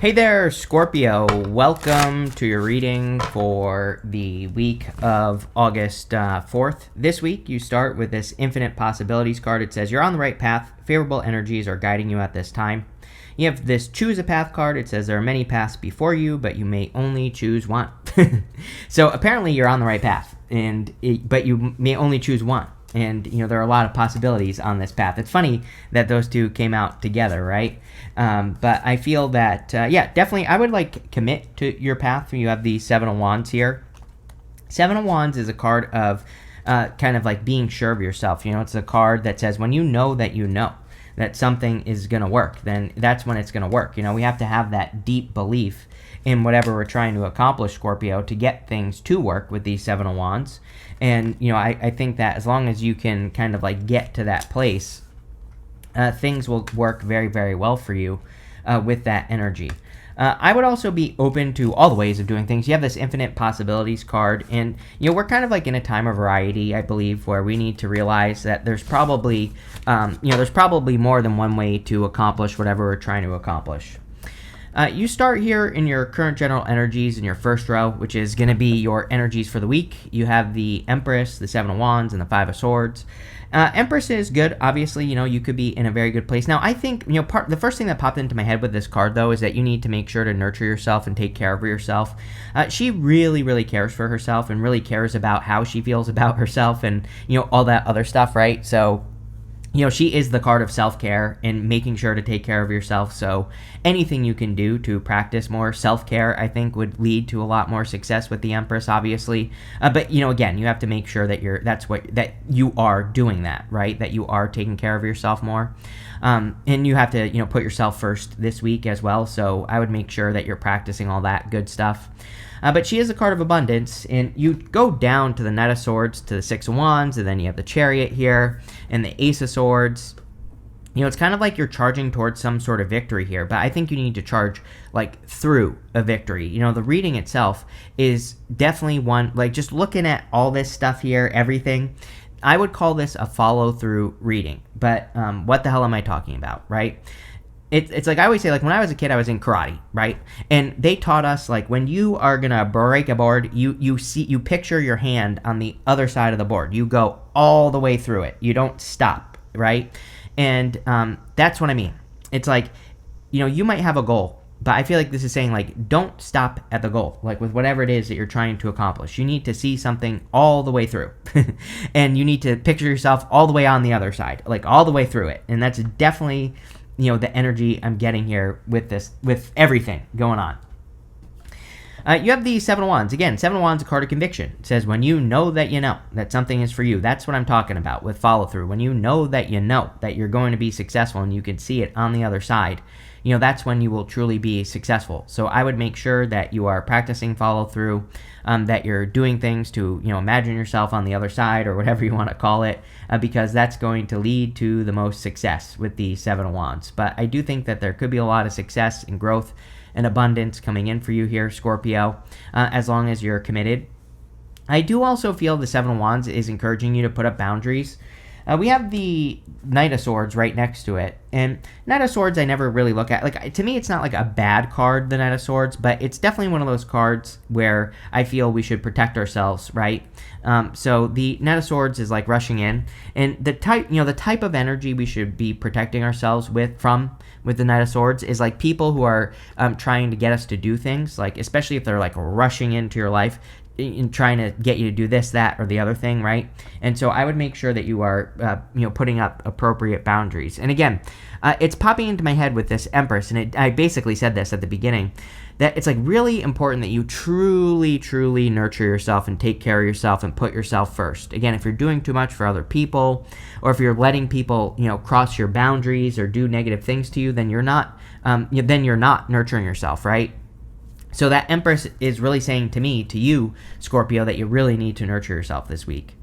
Hey there, Scorpio. Welcome to your reading for the week of August 4th. This week, you start with this Infinite Possibilities card. It says, you're on the right path. Favorable energies are guiding you at this time. You have this Choose a Path card. It says there are many paths before you, but you may only choose one. So apparently you're on the right path, but you may only choose one. And, there are a lot of possibilities on this path. It's funny that those two came out together, right? But I feel that, definitely I would commit to your path. You have the Seven of Wands here. Seven of Wands is a card of kind of like being sure of yourself. It's a card that says when you know that something is going to work, then that's when it's going to work. We have to have that deep belief in whatever we're trying to accomplish, Scorpio, to get things to work with these Seven of Wands. And, I think that as long as you can kind of get to that place, things will work very, very well for you with that energy. I would also be open to all the ways of doing things. You have this Infinite Possibilities card, and, we're kind of in a time of variety, I believe, where we need to realize that there's probably more than one way to accomplish whatever we're trying to accomplish. You start here in your current general energies in your first row, which is going to be your energies for the week. You have the Empress, the Seven of Wands, and the Five of Swords. Empress is good. Obviously, you could be in a very good place. Now, I think, the first thing that popped into my head with this card, though, is that you need to make sure to nurture yourself and take care of yourself. She really, really cares for herself and really cares about how she feels about herself and, all that other stuff, right? So, she is the card of self-care and making sure to take care of yourself. So anything you can do to practice more self-care, I think, would lead to a lot more success with the Empress, obviously. But, again, you have to make sure that you are doing that, right? That you are taking care of yourself more. And you have to, put yourself first this week as well. So I would make sure that you're practicing all that good stuff. But she is a card of abundance, and you go down to the Knight of Swords, to the Six of Wands, and then you have the Chariot here, and the Ace of Swords. It's kind of like you're charging towards some sort of victory here, but I think you need to charge, through a victory. The reading itself is definitely one, just looking at all this stuff here, everything, I would call this a follow-through reading. But what the hell am I talking about, right? It's like I always say, when I was a kid, I was in karate, right? And they taught us, when you are going to break a board, you picture your hand on the other side of the board. You go all the way through it. You don't stop, right? And that's what I mean. It's you might have a goal, but I feel like this is saying, don't stop at the goal, with whatever it is that you're trying to accomplish. You need to see something all the way through. And you need to picture yourself all the way on the other side, all the way through it. And that's definitely the energy I'm getting here with everything going on. You have the Seven of Wands. Again, Seven of Wands is a card of conviction. It says when you know that something is for you. That's what I'm talking about with follow through. When you know that you're going to be successful and you can see it on the other side, that's when you will truly be successful. So I would make sure that you are practicing follow through, that you're doing things to, imagine yourself on the other side or whatever you want to call it, because that's going to lead to the most success with the Seven of Wands. But I do think that there could be a lot of success and growth and abundance coming in for you here, Scorpio, as long as you're committed. I do also feel the Seven of Wands is encouraging you to put up boundaries. We have the Knight of Swords right next to it. And Knight of Swords I never really look at. To me, it's not a bad card, the Knight of Swords, but it's definitely one of those cards where I feel we should protect ourselves, right? So the Knight of Swords is rushing in. And the type of energy we should be protecting ourselves with the Knight of Swords is people who are trying to get us to do things, especially if they're rushing into your life in trying to get you to do this, that, or the other thing, right? And so I would make sure that you are, putting up appropriate boundaries. And again, it's popping into my head with this Empress, and I basically said this at the beginning, that it's really important that you truly, truly nurture yourself and take care of yourself and put yourself first. Again, if you're doing too much for other people, or if you're letting people, cross your boundaries or do negative things to you, then you're not nurturing yourself, right? So that Empress is really saying to you, Scorpio, that you really need to nurture yourself this week.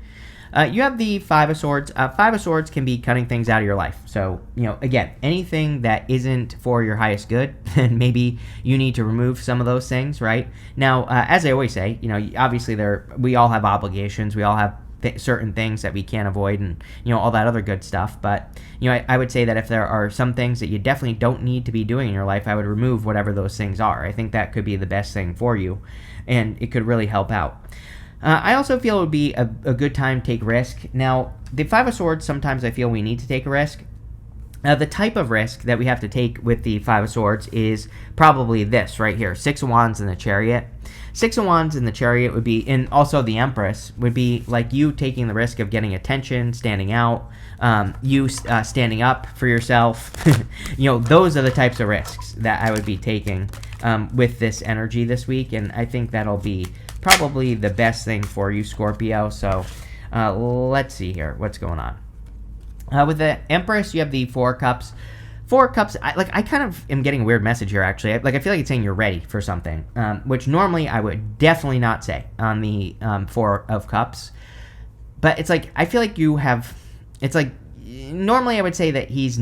You have the Five of Swords. Five of Swords can be cutting things out of your life. So, again, anything that isn't for your highest good, then maybe you need to remove some of those things, right? Now, as I always say, obviously we all have obligations. We all have certain things that we can't avoid, and all that other good stuff. But I would say that if there are some things that you definitely don't need to be doing in your life, I would remove whatever those things are. I think that could be the best thing for you, and it could really help out. I also feel it would be a good time to take risk. Now, the Five of Swords, sometimes I feel we need to take a risk. The type of risk that we have to take with the Five of Swords is probably this right here, Six of Wands and the Chariot. Six of Wands and the Chariot would be, and also the Empress, would be like you taking the risk of getting attention, standing out, you standing up for yourself. Those are the types of risks that I would be taking with this energy this week, and I think that'll be probably the best thing for you, Scorpio. So let's see here what's going on. With the Empress, you have the Four of Cups. Four of Cups, I kind of am getting a weird message here, actually. I feel like it's saying you're ready for something, which normally I would definitely not say on the Four of Cups. But it's like, I feel like you have, it's like, normally I would say that he's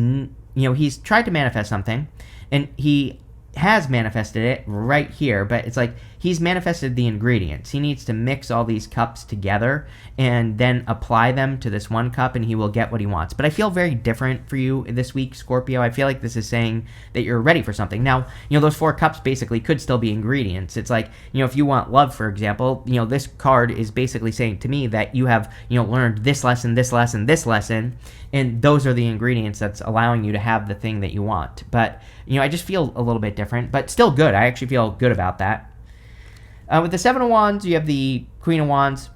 tried to manifest something, and he has manifested it right here, but it's like he's manifested the ingredients. He needs to mix all these cups together and then apply them to this one cup, and he will get what he wants. But I feel very different for you this week, Scorpio. I feel like this is saying that you're ready for something. Now, those four cups basically could still be ingredients. It's like, if you want love, for example, this card is basically saying to me that you have, learned this lesson, this lesson, this lesson, and those are the ingredients that's allowing you to have the thing that you want. But, I just feel a little bit different, but still good. I actually feel good about that. With the Seven of Wands, you have the Queen of Wands.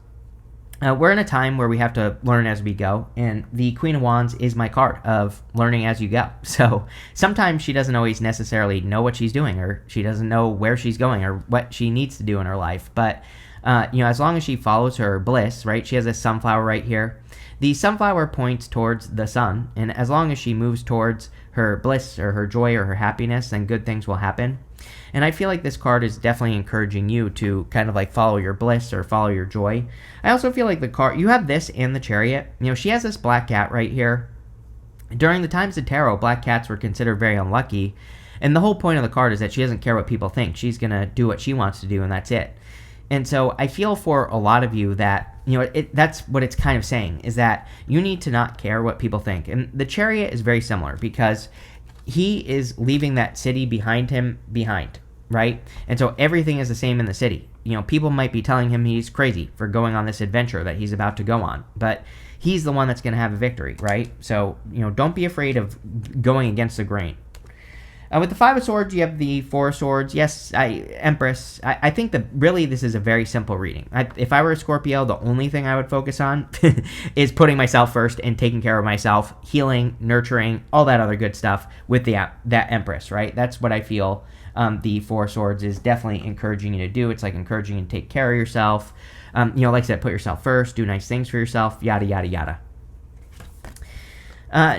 We're in a time where we have to learn as we go, and the Queen of Wands is my card of learning as you go. So sometimes she doesn't always necessarily know what she's doing, or she doesn't know where she's going or what she needs to do in her life. But, as long as she follows her bliss, right? She has a sunflower right here. The sunflower points towards the sun, and as long as she moves towards her bliss or her joy or her happiness, then good things will happen. And I feel like this card is definitely encouraging you to kind of like follow your bliss or follow your joy. I also feel like the card, you have this and the Chariot. She has this black cat right here. During the times of tarot, black cats were considered very unlucky. And the whole point of the card is that she doesn't care what people think. She's going to do what she wants to do, and that's it. And so I feel for a lot of you that, that's what it's kind of saying, is that you need to not care what people think. And the Chariot is very similar because he is leaving that city behind him, right? And so everything is the same in the city. People might be telling him he's crazy for going on this adventure that he's about to go on, but he's the one that's going to have a victory, right? So, don't be afraid of going against the grain. With the Five of Swords, you have the Four of Swords. Yes, Empress. I think that really this is a very simple reading. If I were a Scorpio, the only thing I would focus on is putting myself first and taking care of myself, healing, nurturing, all that other good stuff with that Empress, right? That's what I feel the Four of Swords is definitely encouraging you to do. It's like encouraging you to take care of yourself. Like I said, put yourself first, do nice things for yourself, yada, yada, yada.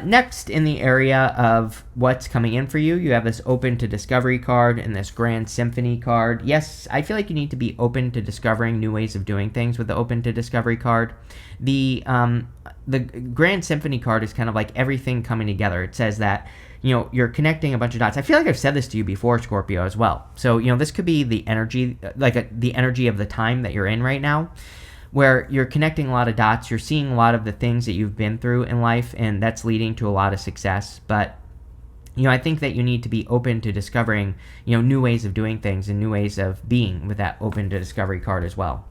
Next, in the area of what's coming in for you, you have this Open to Discovery card and this Grand Symphony card. Yes, I feel like you need to be open to discovering new ways of doing things with the Open to Discovery card. The Grand Symphony card is kind of like everything coming together. It says that, you're connecting a bunch of dots. I feel like I've said this to you before, Scorpio, as well. So, this could be the energy, the energy of the time that you're in right now, where you're connecting a lot of dots, you're seeing a lot of the things that you've been through in life, and that's leading to a lot of success. But, I think that you need to be open to discovering, new ways of doing things and new ways of being with that Open to Discovery card as well.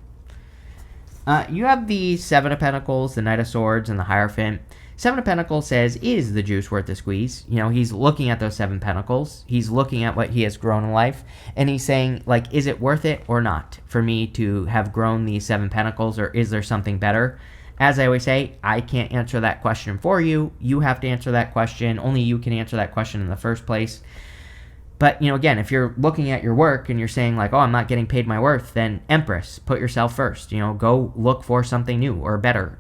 You have the Seven of Pentacles, the Knight of Swords, and the Hierophant. Seven of Pentacles says, is the juice worth the squeeze? He's looking at those seven pentacles. He's looking at what he has grown in life. And he's saying, is it worth it or not for me to have grown these seven pentacles, or is there something better? As I always say, I can't answer that question for you. You have to answer that question. Only you can answer that question in the first place. But, again, if you're looking at your work and you're saying oh, I'm not getting paid my worth, then Empress, put yourself first. Go look for something new or better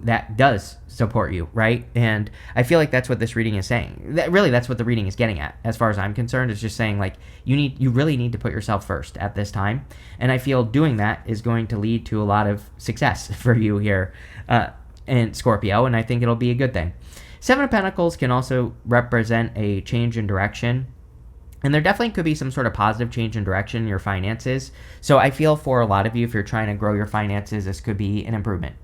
that does support you, right? And I feel like that's what this reading is saying. That's what the reading is getting at, as far as I'm concerned. It's just saying you really need to put yourself first at this time. And I feel doing that is going to lead to a lot of success for you here in Scorpio, and I think it'll be a good thing. Seven of Pentacles can also represent a change in direction. And there definitely could be some sort of positive change in direction in your finances. So I feel for a lot of you, if you're trying to grow your finances, this could be an improvement.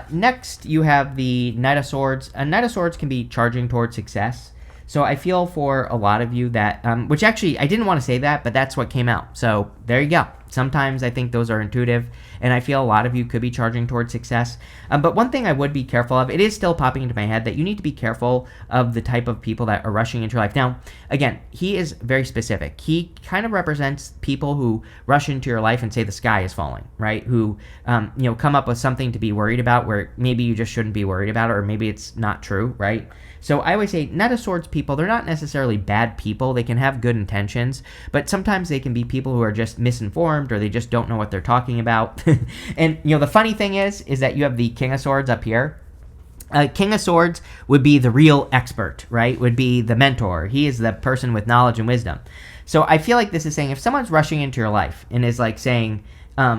Next, you have the Knight of Swords. A Knight of Swords can be charging towards success. So I feel for a lot of you that, which actually, I didn't want to say that, but that's what came out. So there you go. Sometimes I think those are intuitive, and I feel a lot of you could be charging towards success. But one thing I would be careful of, it is still popping into my head that you need to be careful of the type of people that are rushing into your life. Now, again, he is very specific. He kind of represents people who rush into your life and say the sky is falling, right? Who, come up with something to be worried about where maybe you just shouldn't be worried about it, or maybe it's not true, right? So I always say Knight of Swords people, they're not necessarily bad people. They can have good intentions, but sometimes they can be people who are just misinformed or they just don't know what they're talking about. And, the funny thing is that you have the King of Swords up here. King of Swords would be the real expert, right? Would be the mentor. He is the person with knowledge and wisdom. So I feel like this is saying if someone's rushing into your life and is like saying,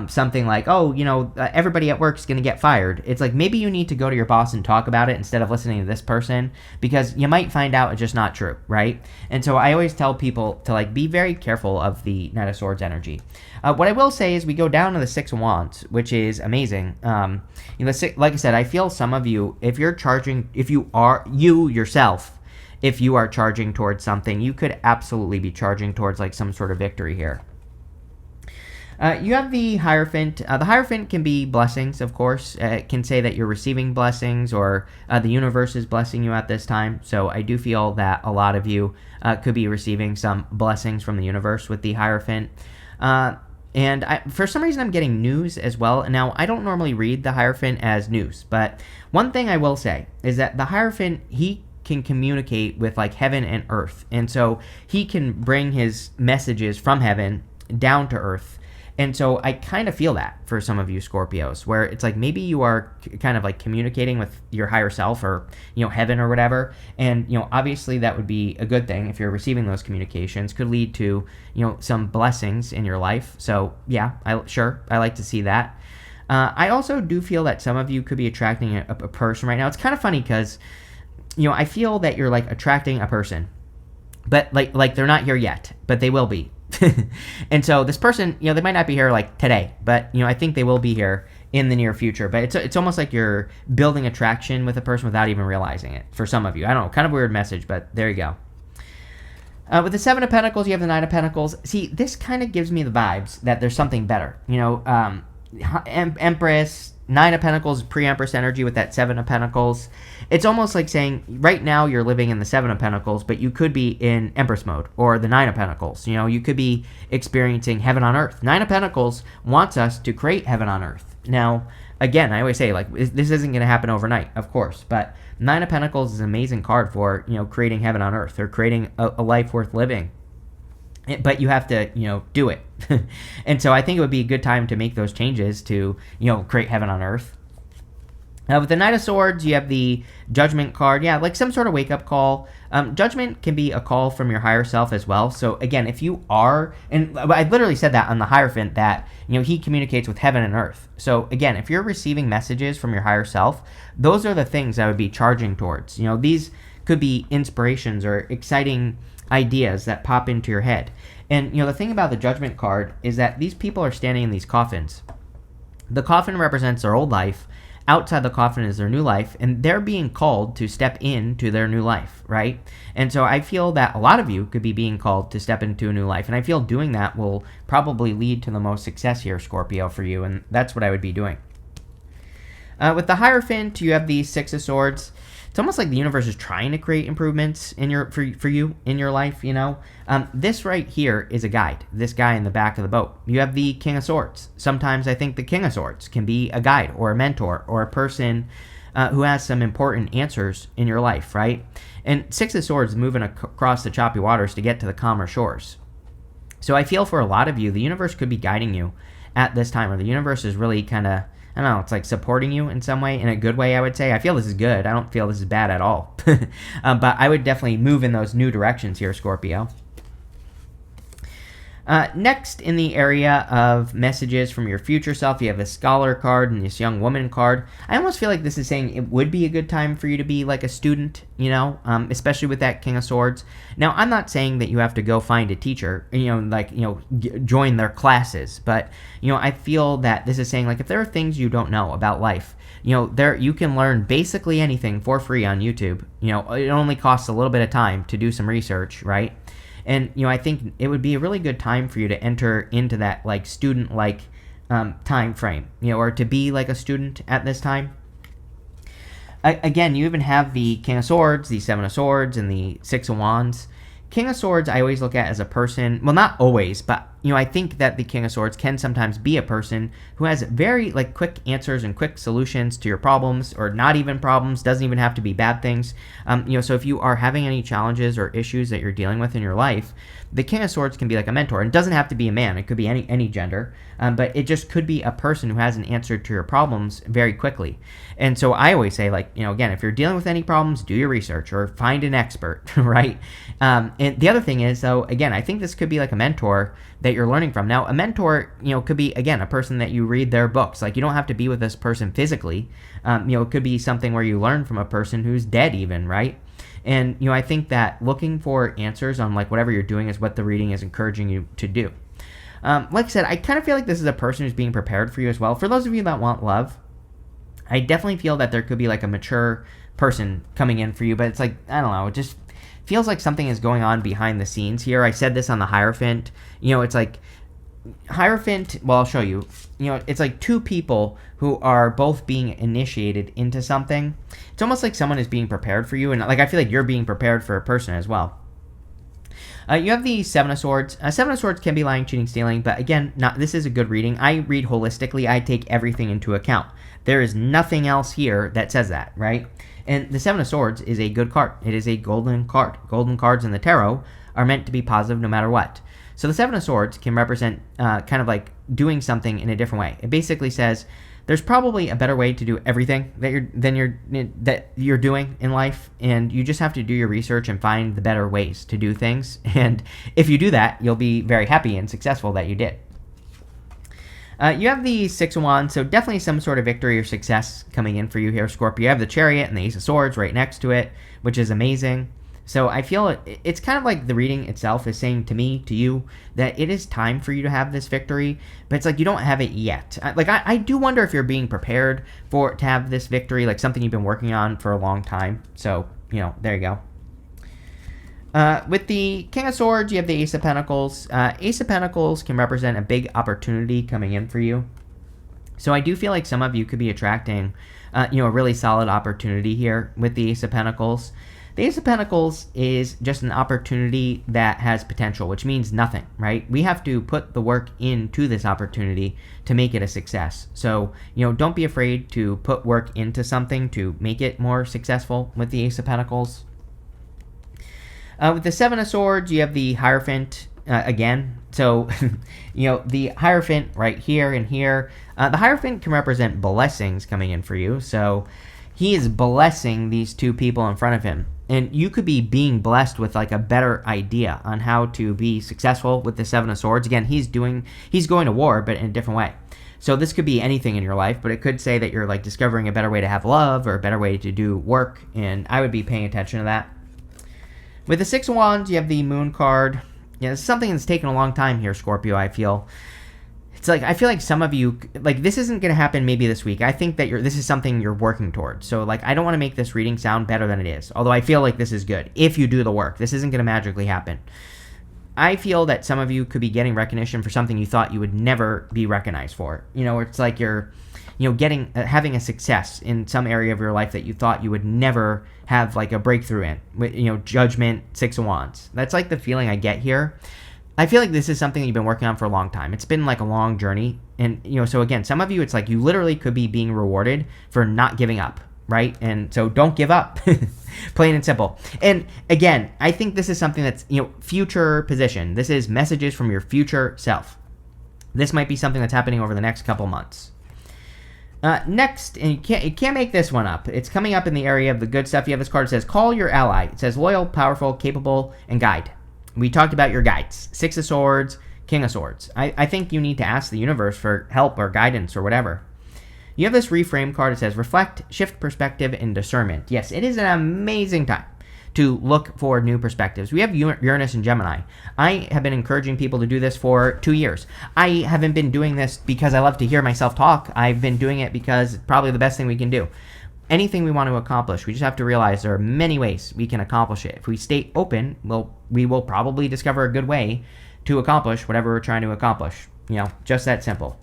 something like, everybody at work is going to get fired. It's like maybe you need to go to your boss and talk about it instead of listening to this person, because you might find out it's just not true, right? And so I always tell people to be very careful of the Knight of Swords energy. What I will say is we go down to the Six of Wands, which is amazing. Like I said, I feel some of you, if you are charging towards something, you could absolutely be charging towards some sort of victory here. You have the Hierophant. The Hierophant can be blessings, of course. It can say that you're receiving blessings or the universe is blessing you at this time. So I do feel that a lot of you could be receiving some blessings from the universe with the Hierophant. For some reason, I'm getting news as well. Now, I don't normally read the Hierophant as news, but one thing I will say is that the Hierophant, he can communicate with heaven and earth. And so he can bring his messages from heaven down to earth. And so I kind of feel that for some of you Scorpios, where it's maybe you are kind of communicating with your higher self or, heaven or whatever. And, obviously that would be a good thing if you're receiving those communications, could lead to, some blessings in your life. So yeah, I like to see that. I also do feel that some of you could be attracting a person right now. It's kind of funny because, I feel that you're attracting a person, but they're not here yet, but they will be. And so this person, they might not be here today, but I think they will be here in the near future. But it's almost like you're building attraction with a person without even realizing it. For some of you, I don't know, kind of weird message, but there you go. With the Seven of Pentacles, you have the Nine of Pentacles. See, this kind of gives me the vibes that there's something better. Empress, Nine of Pentacles, pre-Empress energy with that Seven of Pentacles. It's almost like saying right now you're living in the Seven of Pentacles, but you could be in Empress mode or the Nine of Pentacles. You could be experiencing heaven on earth. Nine of Pentacles wants us to create heaven on earth. Now, again, I always say this isn't going to happen overnight, of course, but Nine of Pentacles is an amazing card for, creating heaven on earth or creating a life worth living. But you have to, do it. And so I think it would be a good time to make those changes to, create heaven on earth. With the Knight of Swords, you have the Judgment card. Yeah, some sort of wake-up call. Judgment can be a call from your higher self as well. So again, if you are, and I literally said that on the Hierophant, that, he communicates with heaven and earth. So again, if you're receiving messages from your higher self, those are the things I would be charging towards. These could be inspirations or exciting ideas that pop into your head. And, the thing about the Judgment card is that these people are standing in these coffins. The coffin represents their old life. Outside the coffin is their new life, and they're being called to step into their new life, right? And so I feel that a lot of you could be being called to step into a new life, and I feel doing that will probably lead to the most success here, Scorpio, for you, and that's what I would be doing. With the Hierophant, you have the Six of Swords. It's almost like the universe is trying to create improvements in for you in your life, This right here is a guide, this guy in the back of the boat. You have the King of Swords. Sometimes I think the King of Swords can be a guide or a mentor or a person who has some important answers in your life, right? And Six of Swords is moving across the choppy waters to get to the calmer shores. So I feel for a lot of you, the universe could be guiding you at this time, or the universe is really kind of, I don't know, it's supporting you in some way, in a good way, I would say. I feel this is good. I don't feel this is bad at all. But I would definitely move in those new directions here, Scorpio. Next, in the area of messages from your future self, you have this scholar card and this young woman card. I almost feel like this is saying it would be a good time for you to be like a student, especially with that King of Swords. Now, I'm not saying that you have to go find a teacher, join their classes, but, I feel that this is saying, like, if there are things you don't know about life, you can learn basically anything for free on YouTube. It only costs a little bit of time to do some research, right? And, I think it would be a really good time for you to enter into that, like, student-like time frame, or to be like a student at this time. Again, you even have the King of Swords, the Seven of Swords, and the Six of Wands. King of Swords I always look at as a person, well, not always, but, I think that the King of Swords can sometimes be a person who has very, like, quick answers and quick solutions to your problems, or not even problems, doesn't even have to be bad things. So if you are having any challenges or issues that you're dealing with in your life, the King of Swords can be like a mentor. And it doesn't have to be a man, it could be any gender, but it just could be a person who has an answer to your problems very quickly. And so I always say, like, again, if you're dealing with any problems, do your research or find an expert, right? And the other thing is, though, again, I think this could be like a mentor that you're learning from. Now, a mentor, could be, again, a person that you read their books. Like, you don't have to be with this person physically. It could be something where you learn from a person who's dead even, right? And, I think that looking for answers on, like, whatever you're doing is what the reading is encouraging you to do. Like I said, I kind of feel like this is a person who's being prepared for you as well. For those of you that want love, I definitely feel that there could be, like, a mature person coming in for you, but it's like, I don't know, it just feels like something is going on behind the scenes here. I said this on the Hierophant. It's like Hierophant, well, I'll show you. It's like two people who are both being initiated into something. It's almost like someone is being prepared for you, and, like, I feel like you're being prepared for a person as well. You have the Seven of Swords. Seven of Swords can be lying, cheating, stealing, but again, this is a good reading. I read holistically. I take everything into account. There is nothing else here that says that, right? And the Seven of Swords is a good card. It is a golden card. Golden cards in the tarot are meant to be positive no matter what. So the Seven of Swords can represent kind of like doing something in a different way. It basically says there's probably a better way to do everything that you're doing in life, and you just have to do your research and find the better ways to do things. And if you do that, you'll be very happy and successful that you did. You have the Six of Wands, so definitely some sort of victory or success coming in for you here, Scorpio. You have the Chariot and the Ace of Swords right next to it, which is amazing. So I feel it's kind of like the reading itself is saying to me, to you, that it is time for you to have this victory, but it's like you don't have it yet. I do wonder if you're being prepared to have this victory, like something you've been working on for a long time. So, there you go. With the King of Swords, you have the Ace of Pentacles. Ace of Pentacles can represent a big opportunity coming in for you. So I do feel like some of you could be attracting, a really solid opportunity here with the Ace of Pentacles. The Ace of Pentacles is just an opportunity that has potential, which means nothing, right? We have to put the work into this opportunity to make it a success. So, don't be afraid to put work into something to make it more successful with the Ace of Pentacles. With the Seven of Swords, you have the Hierophant again. So, the Hierophant right here and here. The Hierophant can represent blessings coming in for you. So, he is blessing these two people in front of him. And you could be being blessed with, like, a better idea on how to be successful with the Seven of Swords. Again, he's going to war, but in a different way. So this could be anything in your life, but it could say that you're, like, discovering a better way to have love or a better way to do work. And I would be paying attention to that. With the Six of Wands, you have the Moon card. It's something that's taken a long time here, Scorpio, I feel. It's like, I feel like some of you, like, this isn't going to happen maybe this week. I think that this is something you're working towards. So, like, I don't want to make this reading sound better than it is. Although I feel like this is good. If you do the work, this isn't going to magically happen. I feel that some of you could be getting recognition for something you thought you would never be recognized for. It's like you're, having a success in some area of your life that you thought you would never have, like, a breakthrough in. Judgment, Six of Wands. That's, like, the feeling I get here. I feel like this is something that you've been working on for a long time. It's been, like, a long journey. And, so again, some of you, it's like you literally could be being rewarded for not giving up, right? And so don't give up. Plain and simple. And again, I think this is something that's, future position. This is messages from your future self. This might be something that's happening over the next couple months. Next, and you can't make this one up. It's coming up in the area of the good stuff. You have this card that says, call your ally. It says loyal, powerful, capable, and guide. We talked about your guides. Six of Swords, King of Swords. I think you need to ask the universe for help or guidance or whatever. You have this reframe card. It says reflect, shift perspective, and discernment. Yes, it is an amazing time to look for new perspectives. We have Uranus and Gemini. I have been encouraging people to do this for 2 years. I haven't been doing this because I love to hear myself talk. I've been doing it because it's probably the best thing we can do. Anything we want to accomplish, we just have to realize there are many ways we can accomplish it. If we stay open, we will probably discover a good way to accomplish whatever we're trying to accomplish. Just that simple.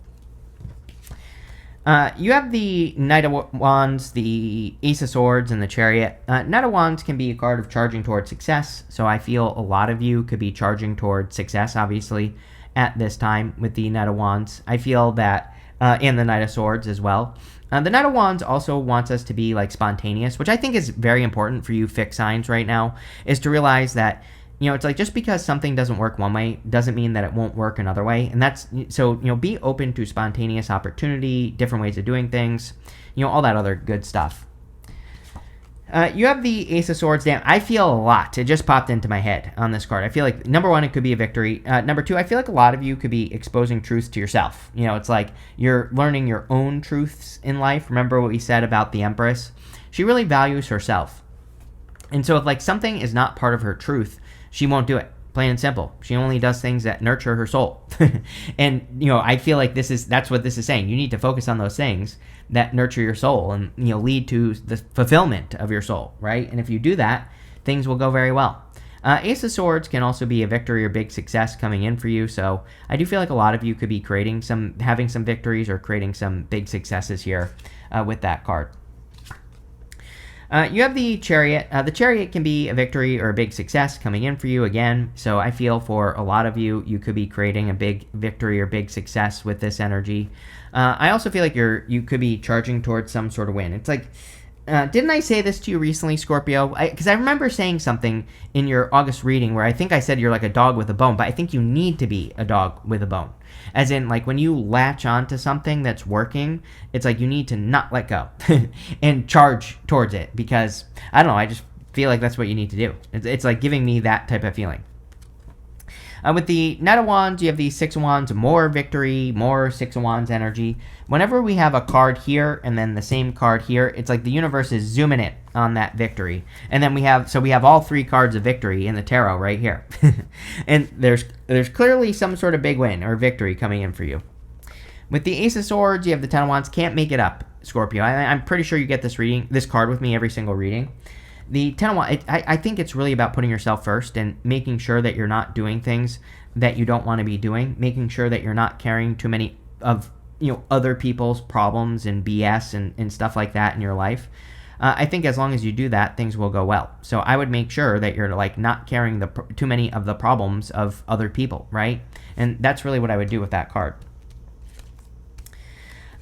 You have the Knight of Wands, the Ace of Swords, and the Chariot. Knight of Wands can be a card of charging towards success, so I feel a lot of you could be charging towards success, obviously, at this time with the Knight of Wands. I feel that, and the Knight of Swords as well. The Knight of Wands also wants us to be spontaneous, which I think is very important for you fixed signs right now, is to realize that it's just because something doesn't work one way doesn't mean that it won't work another way. And that's, so, be open to spontaneous opportunity, different ways of doing things, all that other good stuff. You have the Ace of Swords. Damn, I feel a lot. It just popped into my head on this card. I feel like, number one, it could be a victory. Number two, I feel like a lot of you could be exposing truths to yourself. It's like you're learning your own truths in life. Remember what we said about the Empress? She really values herself. And so if something is not part of her truth, she won't do it. Plain and simple. She only does things that nurture her soul. And, I feel like that's what this is saying. You need to focus on those things that nurture your soul and, lead to the fulfillment of your soul, right? And if you do that, things will go very well. Ace of Swords can also be a victory or big success coming in for you. So I do feel like a lot of you could be having some victories or creating some big successes here with that card. You have the Chariot. The Chariot can be a victory or a big success coming in for you again. So I feel for a lot of you, you could be creating a big victory or big success with this energy. I also feel like you could be charging towards some sort of win. It's like, didn't I say this to you recently, Scorpio? Because I remember saying something in your August reading where I think I said you're like a dog with a bone, but I think you need to be a dog with a bone. As in, when you latch onto something that's working, it's like you need to not let go and charge towards it because, I don't know, I just feel like that's what you need to do. It's like giving me that type of feeling. With the Knight of Wands, you have the Six of Wands, more victory, more Six of Wands energy. Whenever we have a card here and then the same card here, it's like the universe is zooming in on that victory. And then we have all three cards of victory in the tarot right here. And there's clearly some sort of big win or victory coming in for you. With the Ace of Swords, you have the Ten of Wands. Can't make it up, Scorpio. I'm pretty sure you get this card with me every single reading. The Ten of Wands, I think it's really about putting yourself first and making sure that you're not doing things that you don't want to be doing, making sure that you're not carrying too many of other people's problems and BS and stuff like that in your life. I think as long as you do that, things will go well. So I would make sure that you're not carrying too many of the problems of other people, right? And that's really what I would do with that card.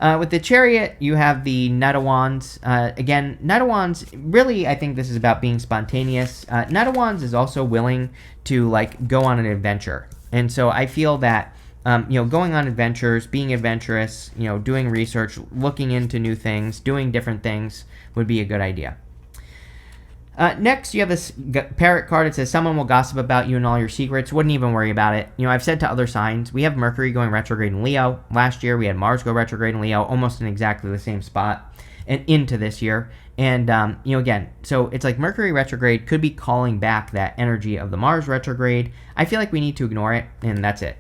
With the Chariot, you have the Knight of Wands. Again, Knight of Wands, really, I think this is about being spontaneous. Knight of Wands is also willing to, go on an adventure. And so I feel that, going on adventures, being adventurous, doing research, looking into new things, doing different things would be a good idea. Next, you have this Parrot card. It says, someone will gossip about you and all your secrets. Wouldn't even worry about it. I've said to other signs, we have Mercury going retrograde in Leo. Last year, we had Mars go retrograde in Leo, almost in exactly the same spot, and into this year. And, again, so it's like Mercury retrograde could be calling back that energy of the Mars retrograde. I feel like we need to ignore it, and that's it.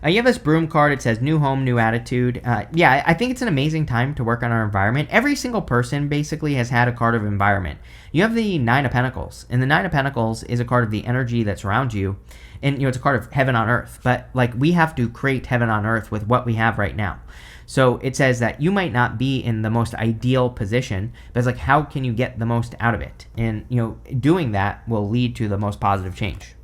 You have this Broom card. It says new home, new attitude. Yeah, I think it's an amazing time to work on our environment. Every single person basically has had a card of environment. You have the Nine of Pentacles, and the Nine of Pentacles is a card of the energy that's around you, and it's a card of heaven on earth. But we have to create heaven on earth with what we have right now. So it says that you might not be in the most ideal position, but it's how can you get the most out of it? And doing that will lead to the most positive change.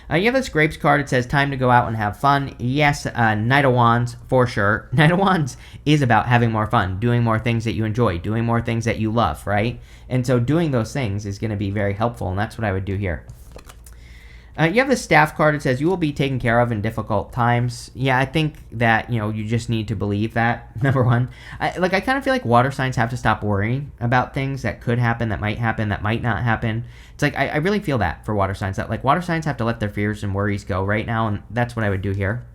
You have this Grapes card. It says, time to go out and have fun. Yes, Knight of Wands, for sure. Knight of Wands is about having more fun, doing more things that you enjoy, doing more things that you love, right? And so doing those things is going to be very helpful, and that's what I would do here. You have the staff card. It says you will be taken care of in difficult times. Yeah, I think that, you just need to believe that, number one. I kind of feel like water signs have to stop worrying about things that could happen, that might not happen. It's like, I really feel that for water signs, that like water signs have to let their fears and worries go right now, and that's what I would do here.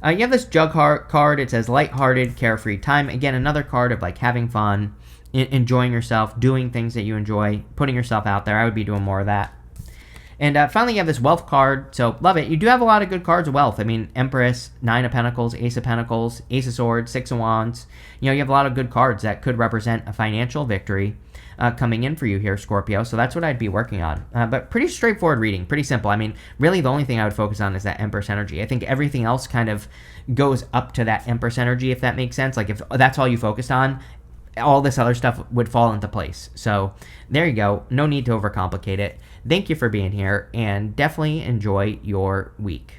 You have this jug card. It says lighthearted, carefree time. Again, another card of like having fun, enjoying yourself, doing things that you enjoy, putting yourself out there. I would be doing more of that. And finally, you have this wealth card, so love it. You do have a lot of good cards of wealth. I mean, Empress, 9 of Pentacles, Ace of Pentacles, Ace of Swords, 6 of Wands. You have a lot of good cards that could represent a financial victory coming in for you here, Scorpio. So that's what I'd be working on. But pretty straightforward reading, pretty simple. I mean, really the only thing I would focus on is that Empress energy. I think everything else kind of goes up to that Empress energy, if that makes sense. Like if that's all you focused on, all this other stuff would fall into place. So there you go. No need to overcomplicate it. Thank you for being here, and definitely enjoy your week.